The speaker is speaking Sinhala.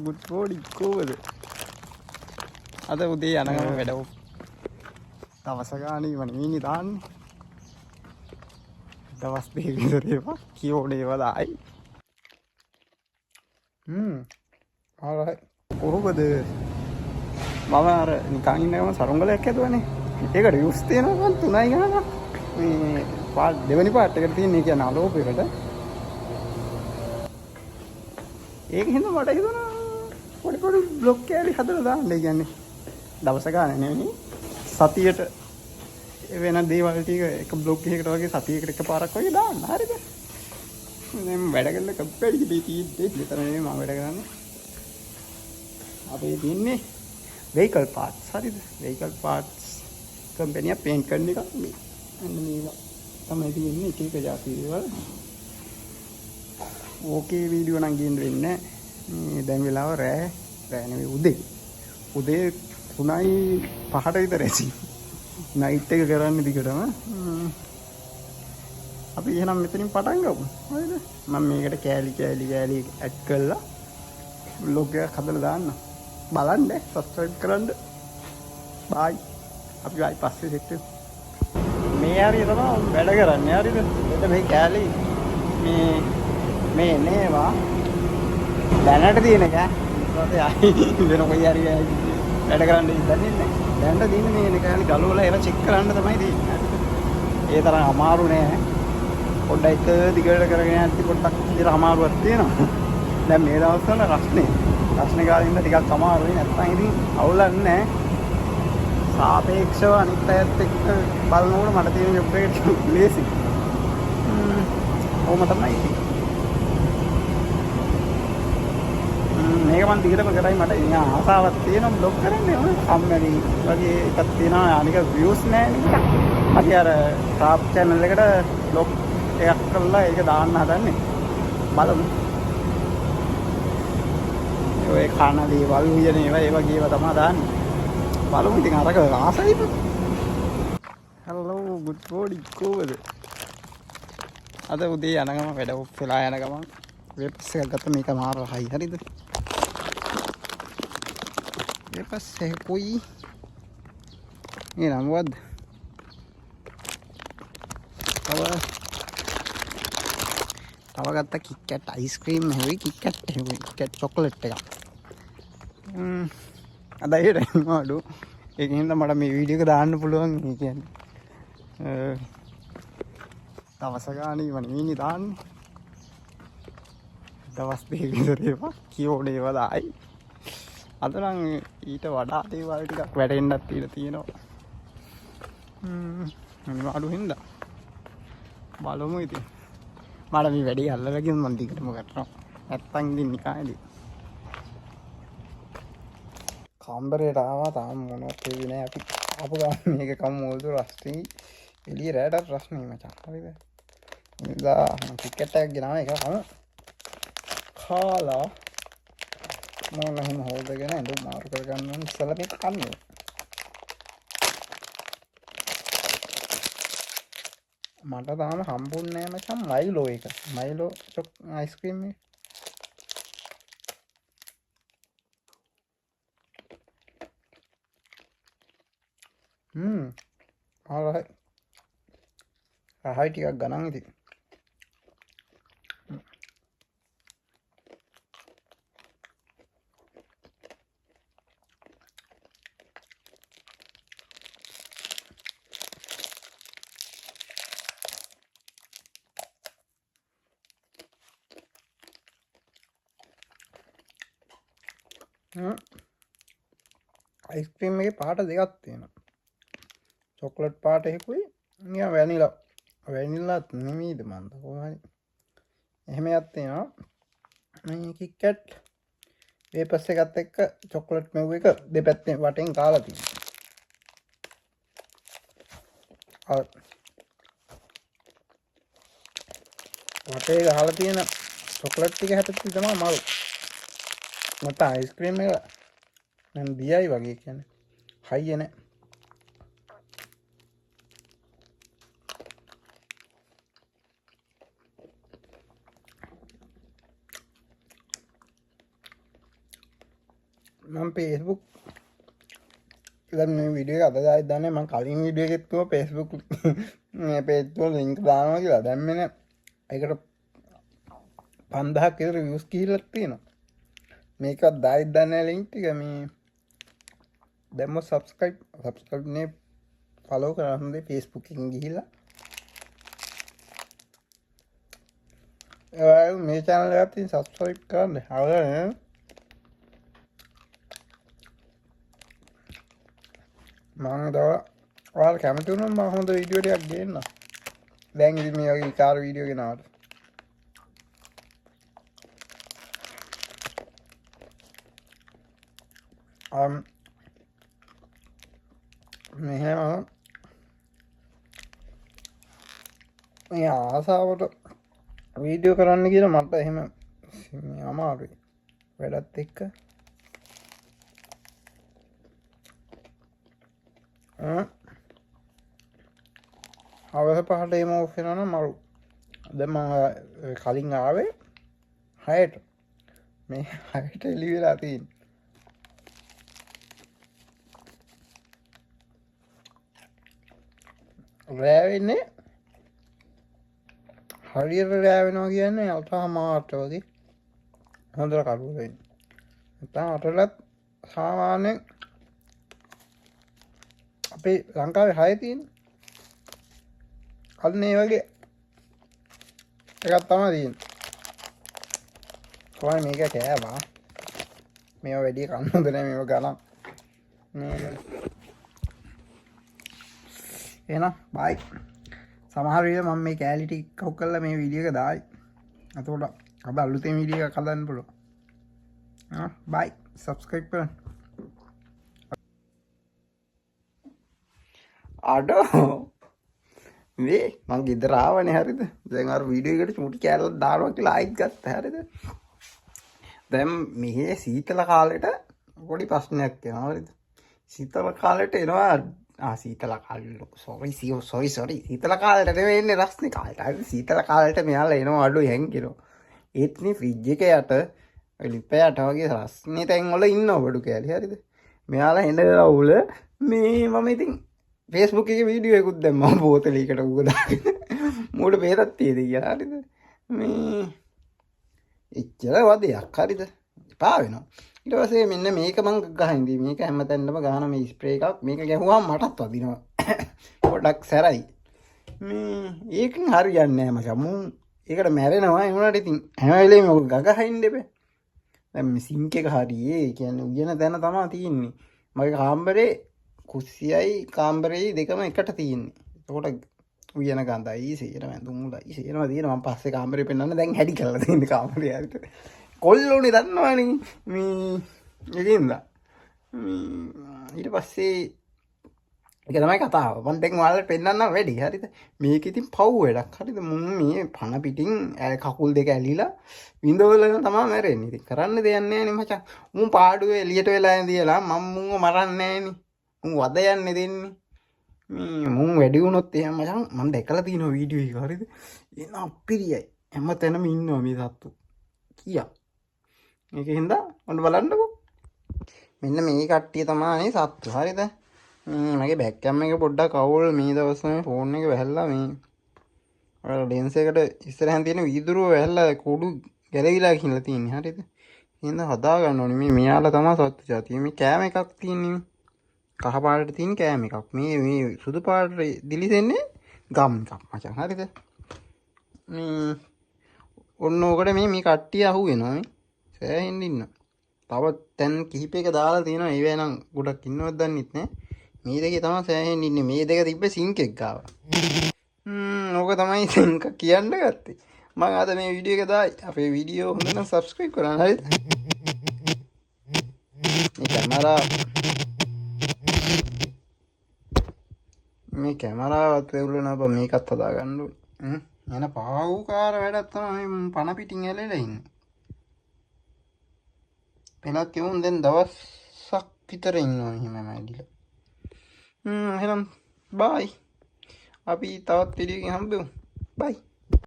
good morning කොහොමද? අද උදේ යනගම වැඩ දවස ගානේ වනේ දාන්නේ. දවස් දෙක විතර ඒවා කියෝනේ ඒවා දායි. alright. කොහොමද? මම අර නිකන් ඉන්නගම සරුංගලයක් ඇදුවනේ. ඒකට යුස් තියෙනවා 3යි ගානක්. මේ පාට් දෙවෙනි පාට් එකට තියෙන කියන්නේ අලෝපයකට. ඒක හින්දා මට හිතුණා පොඩි පොඩි බ්ලොග් කෑලි හදලා දාන්න. ඒ කියන්නේ දවස ගන්න නෙවෙයි සතියට වෙන දේවල් ටික එක බ්ලොග් එකකට වගේ සතියකට එකපාරක් වගේ දාන්න. හරිද? මම වැඩ කරන කම්පැනි එකේ තියෙද්දි මෙතන නෙවෙයි මම වැඩ කරන්නේ. අපේ තින්නේ vehicle parts. හරිද? vehicle parts කම්පැනි එක පේන්ට් කරන එක මේ මෙන්න මේවා තමයි තියෙන්නේ එක එක જાති දේවල්. ඕකේ වීඩියෝ නම් ගින්න වෙන්නේ නැහැ. දැන් වෙලාව රෑ නෙවෙයි උදේ 3:05ට විතර ඇසි. නයිට් එක කරන්නේ දිගටම. අපි එහෙනම් මෙතනින් පටන් ගමු. හරිද? මම මේකට කෑලි ඇඩ් කරලා vlog එකක් හදලා දාන්න. බලන්න subscribe කරන්න. bye. අපි ආයි පස්සේ සෙට් වෙමු. මේ හරිය තමයි වැඩ කරන්නේ. හරිද? එතන මේ කෑලි මේ නේවා දැනට තියෙන එක ඊපස්සේ ආයි වෙන කොයි හරි වැඩ කරන්න ඉඳන්නේ නැහැ. දැනට තියෙන්නේ මේ කෑලි ගලවලා ඒවා චෙක් කරන්න තමයි තියෙන්නේ. ඒ තරම් අමාරු නෑ. පොඩ්ඩක් එක දිගට කරගෙන යද්දි පොඩ්ඩක් විතර අමාරුවක් තියෙනවා. දැන් මේ දවස්වල රස්නේ ගාලා ඉන්න ටිකක් අමාරුයි. නැත්නම් ඉතින් අවුලක් නෑ. සාපේක්ෂව අනිත් අයත් එක්ක බලනකොට මට තියෙන ජොබ් එක ලේසි. ඕම තමයි ඉතින්. මේක මම දිගටම කරයි මට ඉතින් ආසාවක් තියෙනවා බ්ලොග් කරන්න ඕන. කම්මැලි වගේ එකක් තියෙනවා. අනික views නෑ නේ. අපි අර ට්‍රාප් channel එකට බ්ලොග් එකක් කරලා ඒක දාන්න හදන්නේ. බලමු. ඔය කන දේවල් උයන ඒ වගේ ඒවා තමයි දාන්නේ. බලමු ඉතින් අරක ආසයිද? hello good morning කොහොමද? අද උදේ යනගම වැඩ ඔෆ් වෙලා යන ගමන් වෙබ්ස් එකක් ගත්ත මේක මාර හයි. හරිද? වෙබ්ස් එක කොයි නම වද තව ගත්ත කික්කැට් අයිස්ක්‍රීම් හැවි කික්කැට් හැවි කික්කැට් චොකලට් එකක්. අද ඒ ටයිම් අඩු. ඒක හින්දා මට මේ වීඩියෝ එක දාන්න පුළුවන්. ඒ කියන්නේ දවස ගානේ වනේ දාන්නේ. දවස් දෙක විතර ඒවා කියෝනේ ඒවා දායි. අද නම් ඊට වඩා දේවල් ටිකක් වැටෙන්නත් තියෙනවා. මේ අඩු හින්දා බලමු ඉතින්. මට මේ වැඩේ අල්ලලා ගියොත් මම දිගටම කරනවා. නැත්තම් ඉතින් නිකන්දී. කාම්බරේට ආවා තාම මොනවත් වෙන්නේ නැහැ. අපි ආපු ගමන් මේක කමු මොල්ද රස්ටි එළිය රැඩත් රස්නේ මචං. හරිද? ඉඳලා ටිකට් එකක් ගෙනාවා ඒක කමු. කාලා මොන එහෙම හොල්දගෙන ඇඳුම් මාරු කරගන්න ඕන ඉස්සලා මේක කන්නේ. මට තාම හම්බුන්නේ නැහැ මචං මයිලෝ එක. මයිලෝ අයිස්ක්‍රීම් එක. alright. රහයි ටිකක් ගණන් ඉතින්. අයිස්ක්‍රීම් එකේ පාට දෙකක් තියෙනවා. චොක්ලට් පාට එකකුයි නිකන් වැනිලාත් නෙමෙයිද මන්ද කොහොමද එහෙම එකක් තියෙනවා. මේ කික්කැට් වේපස් එකත් එක්ක චොක්ලට් මෙව් එක දෙපැත්තෙන් වටෙන් කාලා තියෙනවා. වටේ ගහලා තියෙන චොක්ලට් ටික හැටි තමයි මරු. මට අයිස්ක්‍රීම් එක නම් දියයි වගේ කියන්නේ හයිය නෑ. මම Facebook දැන් මේ වීඩියෝ එක අද දායි දාන්නේ මම කලින් වීඩියෝ එකෙත් කිව්වා Facebook මේ page වල link දානවා කියලා. දැන් මෙන්න ඒකට 5000ක් විතර views ගිහිල්ලා තියෙනවා. මේකත් දායි දාන්නේ link ටික මේ දැන්ම subscribe නේ follow කරන්න Facebook එකෙන් ගිහිල්ලා. මේ channel එකට ඉතින් subscribe කරන්න. හරිද? මම ඔයාලා කැමති වුණොත් මම හොඳ වීඩියෝ ටිකක් ගේන්නම්. දැන් ඉතින් මේ වගේ කාර් වීඩියෝ ගෙනාවට. මෙහෙම මේ ආසාවට වීඩියෝ කරන්න කියලා මට එහෙම අමාරුයි වැඩත් එක්ක. හවස 5ට එම ඔෆ් වෙනවා නම් මරු. දැන් මම කලින් ආවේ 6ට. මේ 6ට එළි වෙලා තියෙන්නේ. රෑ වෙන්නේ හරියට රෑ වෙනවා කියන්නේ අල්ටාමාට වගේ හොඳට කරුව වෙන්නේ. නැත්නම් අටලත් සාමාන්‍යයෙන් අපේ ලංකාවේ 6 තියෙන්නේ. අන්න ඒ වගේ එකක් තමයි තියෙන්නේ. කොහොම මේක කෑවා. මේවා වැඩි කන්න හොඳ නැහැ මේවා ගණන්. එහෙනම් බයි. සමහර විට මම මේ කැලිටි ටික කව් කරලා මේ වීඩියෝ එක දායි. එතකොට අද අලුතෙන් වීඩියෝ එකක් හදන්න පුළුවන්. බයි. subscribe කරන්න. අඩෝ මේ මං ගෙදර ආවනේ හරිද? දැන් අර වීඩියෝ එකට චූටි කැලක් දානවා කියලා ආයිත් ගත්තා හරිද? දැන් මෙහි සීතල කාලෙට පොඩි ප්‍රශ්නයක් එනවා හරිද? සීතල කාලෙට එනවා සීතල කාලෙ සෝරි සීතල කාලෙට නෙවෙයි එන්නේ රස්නේ කාලෙට. හරි සීතල කාලෙට මෙයාලා එනවා අඩු හැංගිනවා. ඒත් මේ ෆ්‍රිජ් එක යට ලිප යට වගේ රස්නේ තැන් වල ඉන්නවා බඩු කැලි හරිද? මෙයාලා එනවා උල මේ මම ඉතින් Facebook එකේ වීඩියෝ එකකුත් දැම්මා බෝතලයකට උග දාගෙන. මූට බේරක් තියෙද කියලා හරිද? මේ එච්චර වදයක් හරිද? එපා වෙනවා. ඊට පස්සේ මෙන්න මේක මං ගහින්දී මේක හැමතැනම ගහන මේ ස්ප්‍රේ එකක් මේක ගැහුවාම මටත් වදිනවා. පොඩක් සැරයි. මේ ඒකෙන් හරියන්නේ නැහැ මචං. මූ ඒකට මැරෙනවා. ඒ වුණාට ඉතින් හැම වෙලේම ඔක ගගහින්න එපේ. දැන් මේ සිංක් එක හරියේ කියන්නේ උයන තැන තමයි තියෙන්නේ. මගේ කාමරේ කුස්සියයි කාමරේ දෙකම එකට තියෙන්නේ. එතකොට උයන ගඳයි සේර වැඳුම් මුලයි සේරම තියෙනවා. මම පස්සේ කාමරේ පෙන්නන්න දැන් හැඩි කරලා තියෙන්නේ කාමරේ ඇවිත්. කොල්ලෝනේ දන්නවනේ මේ එකින්ද. ඊට පස්සේ ඒක තමයි කතාව. මම දැන් ඔයාලට පෙන්නන්නම් වැඩි හරිද? මේක ඉතින් පව් වැඩක් හරිද? මුන් මේ පණ පිටින් කකුල් දෙක ඇලිලා විඳවල තමයි මැරෙන්නේ. ඉතින් කරන්න දෙයක් නැහැ නේ මචං. මුන් පාඩුවේ එළියට වෙලා ඉඳලා මම මුන්ව මරන්නේ නැහැ නේ. මුන් වද යන්නේ දෙන්නේ. මුන් වැඩි වුණොත් එහෙම මචං මම දැකලා තියෙනවා වීඩියෝ එක හරිද? එන අපිරියයි. හැමතැනම ඉන්නවා මේ සත්තු. කීයක්. මේකෙන්ද ඔන්න බලන්නකෝ. මෙන්න මේ කට්ටිය තමයි සත්තු හරිද? මගේ බෑක් කැම් එක පොඩ්ඩක් අවුල් මේ දවස්වල මේ ෆෝන් එක වැහැල්ලා මේ අර ලෙන්ස් එකට ඉස්සරහින් තියෙන වීදුරුව වැහැල්ලා කුඩු ගැලවිලා ගිහිල්ලා තියෙන්නේ හරිද? එහෙනම් හදා ගන්න ඕනේ. මේ මෙයාලා තමයි සත්තු జాතිය. මේ කෑම එකක් තියෙන්නේ. කහ පාටට තියෙන කෑම එකක්. මේ සුදු පාටට දිලිසෙන්නේ ගම් එකක් මචං හරිද? මේ ඔන්න ඕකට මේ කට්ටිය අහු වෙනවා මේ. සෑහෙන්න ඉන්න. තව තැන් කිහිපයක දාලා තියෙනවා. ඒවැ නම් ගොඩක් ඉන්නවද දන්නෙත් නෑ. මේ දෙකේ තමයි සෑහෙන්න ඉන්නේ. මේ දෙක තිබ්බ සිංක් එක ගාව. ඕක තමයි සිංක් කියන්න ගත්තේ. මම අද මේ වීඩියෝ එක දායි. අපේ වීඩියෝ හොඳ නම් subscribe කරන්න හරිද? මේ කැමරාවත් වෙවුලනවා බා මේකත් හදා ගන්න ඕනේ. එන පාවුකාර වැඩක් තමයි මේ පණ පිටින් ඇලෙලා ඉන්නේ. පෙලක් යමුන් දැන් දවසක් විතර ඉන්නවා එහෙම ඇවිල්ලා. එහෙනම් බයි. අපි තවත් වීඩියෝ එකකින් හම්බෙමු. බයි.